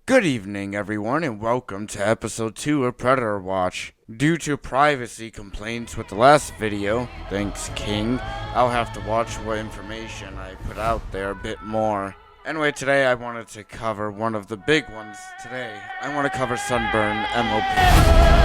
Good evening, everyone, and welcome to episode 2 of Predator Watch. Due to privacy complaints with the last video, thanks King, I'll have to watch what information I put out there a bit more. Anyway, today I wanted to cover one of the big ones. Today, I want to cover SunBurnMLP.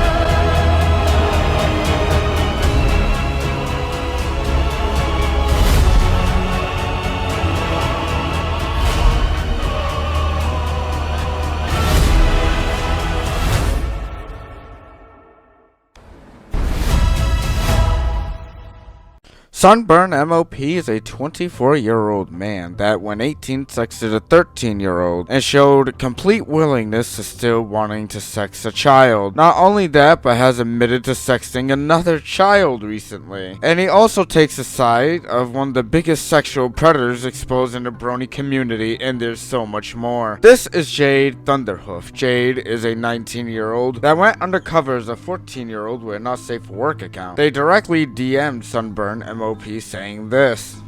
SunBurnMLP is a 24-year-old man that when 18 sexted a 13-year-old and showed complete willingness to still wanting to sex a child. Not only that, but has admitted to sexting another child recently. And he also takes the side of one of the biggest sexual predators exposed in the brony community, and there's so much more. This is Jade Thunderhoof. Jade is a 19-year-old that went undercover as a 14-year-old with a not safe for work account. They directly DM'd SunBurnMLP saying this.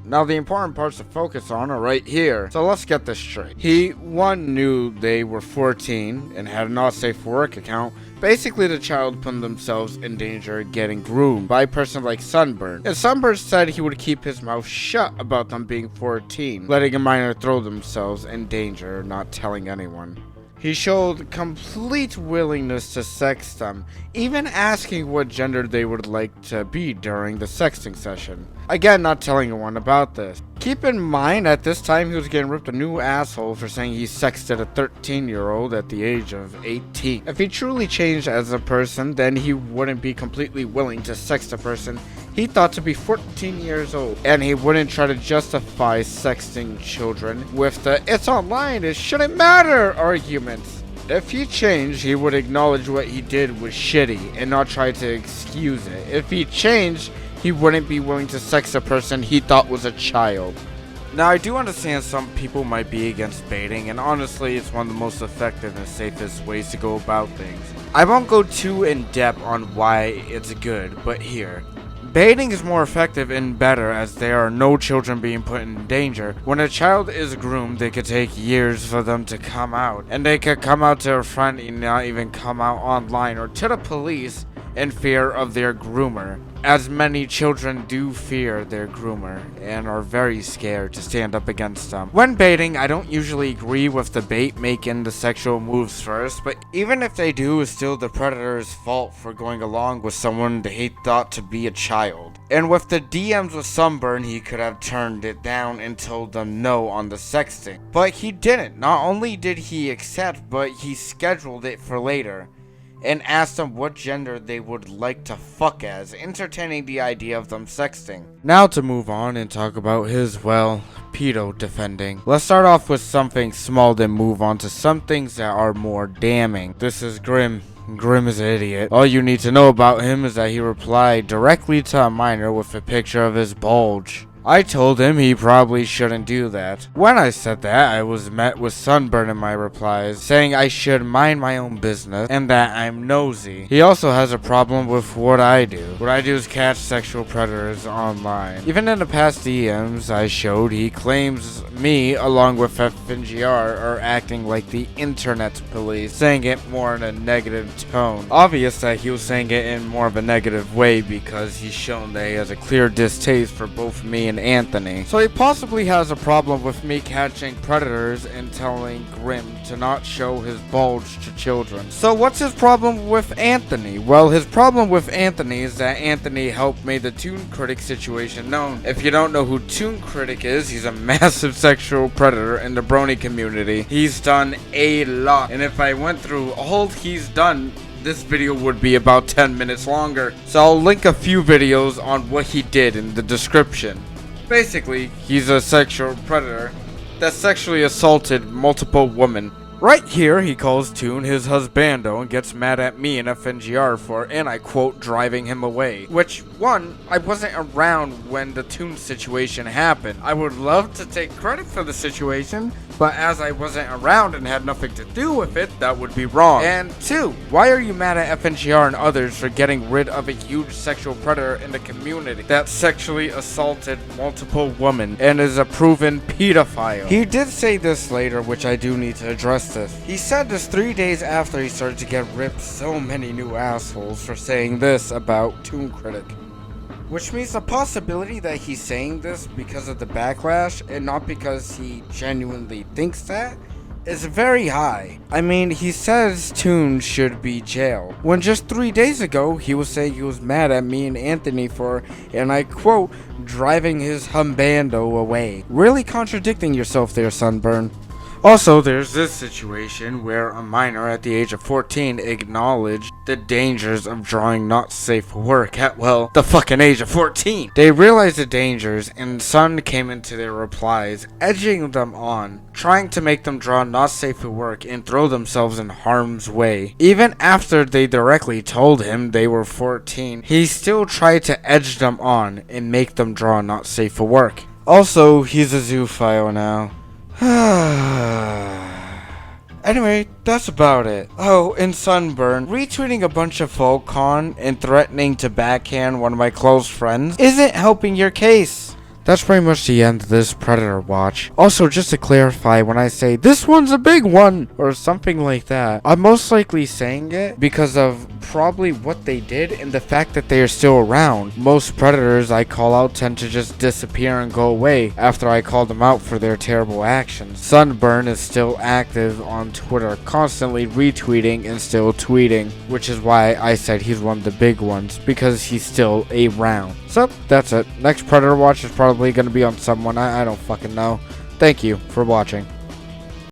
Now the important parts to focus on are right here, so let's get this straight. He, knew they were 14 and had a not safe for work account. Basically the child put themselves in danger of getting groomed by a person like SunBurn. And SunBurn said he would keep his mouth shut about them being 14, letting a minor throw themselves in danger, not telling anyone. He showed complete willingness to sex them, even asking what gender they would like to be during the sexting session. Again, not telling anyone about this. Keep in mind, at this time he was getting ripped a new asshole for saying he sexted a 13-year-old at the age of 18. If he truly changed as a person, then he wouldn't be completely willing to sex the person he thought to be 14 years old. And he wouldn't try to justify sexting children with the "it's online, it shouldn't matter" arguments. If he changed, he would acknowledge what he did was shitty and not try to excuse it. If he changed, he wouldn't be willing to sex a person he thought was a child. Now, I do understand some people might be against baiting, and honestly, it's one of the most effective and safest ways to go about things. I won't go too in depth on why it's good, but here. Baiting is more effective and better as there are no children being put in danger. When a child is groomed, it could take years for them to come out. And they could come out to a friend and not even come out online or to the police in fear of their groomer. As many children do fear their groomer and are very scared to stand up against them. When baiting, I don't usually agree with the bait making the sexual moves first, but even if they do, it's still the predator's fault for going along with someone they thought to be a child. And with the DMs with SunBurn, he could have turned it down and told them no on the sexting. But he didn't. Not only did he accept, but he scheduled it for later and asked them what gender they would like to fuck as, entertaining the idea of them sexting. Now to move on and talk about his, pedo defending. Let's start off with something small, then move on to some things that are more damning. This is Grim. Grim is an idiot. All you need to know about him is that he replied directly to a minor with a picture of his bulge. I told him he probably shouldn't do that. When I said that, I was met with SunBurn in my replies, saying I should mind my own business and that I'm nosy. He also has a problem with what I do. What I do is catch sexual predators online. Even in the past DMs I showed, he claims me, along with FNGR, are acting like the internet police, saying it more in a negative tone. Obvious that he was saying it in more of a negative way because he's shown that he has a clear distaste for both me and Anthony. So he possibly has a problem with me catching predators and telling Grim to not show his bulge to children. So what's his problem with Anthony? Well, his problem with Anthony is that Anthony helped make the Toon Critic situation known. If you don't know who Toon Critic is, he's a massive sexual predator in the brony community. He's done a lot, and if I went through all he's done, this video would be about 10 minutes longer. So I'll link a few videos on what he did in the description. Basically, he's a sexual predator that sexually assaulted multiple women. Right here, he calls Toon his husbando and gets mad at me and FNGR for, and I quote, driving him away. Which, one, I wasn't around when the Toon situation happened. I would love to take credit for the situation, but as I wasn't around and had nothing to do with it, that would be wrong. And two, why are you mad at FNGR and others for getting rid of a huge sexual predator in the community that sexually assaulted multiple women and is a proven pedophile? He did say this later, which I do need to address this. He said this 3 days after he started to get ripped so many new assholes for saying this about Toon Critic. Which means the possibility that he's saying this because of the backlash and not because he genuinely thinks that is very high. I mean, he says Toon should be jailed, when just 3 days ago he was saying he was mad at me and Anthony for, and I quote, driving his humbando away. Really contradicting yourself there, Sunburn. Also, there's this situation where a minor at the age of 14 acknowledged the dangers of drawing not safe for work at, well, the fucking age of 14. They realized the dangers, and Sun came into their replies, edging them on, trying to make them draw not safe for work and throw themselves in harm's way. Even after they directly told him they were 14, he still tried to edge them on and make them draw not safe for work. Also, he's a zoophile now. Anyway, that's about it. Oh, and Sunburn, retweeting a bunch of folk con and threatening to backhand one of my close friends isn't helping your case. That's pretty much the end of this Predator watch. Also, just to clarify, when I say this one's a big one or something like that, I'm most likely saying it because of probably what they did and the fact that they are still around. Most Predators I call out tend to just disappear and go away after I call them out for their terrible actions. Sunburn is still active on Twitter, constantly retweeting and still tweeting, which is why I said he's one of the big ones, because he's still around. So, that's it. Next Predator watch is probably going to be on someone. I don't fucking know. Thank you for watching.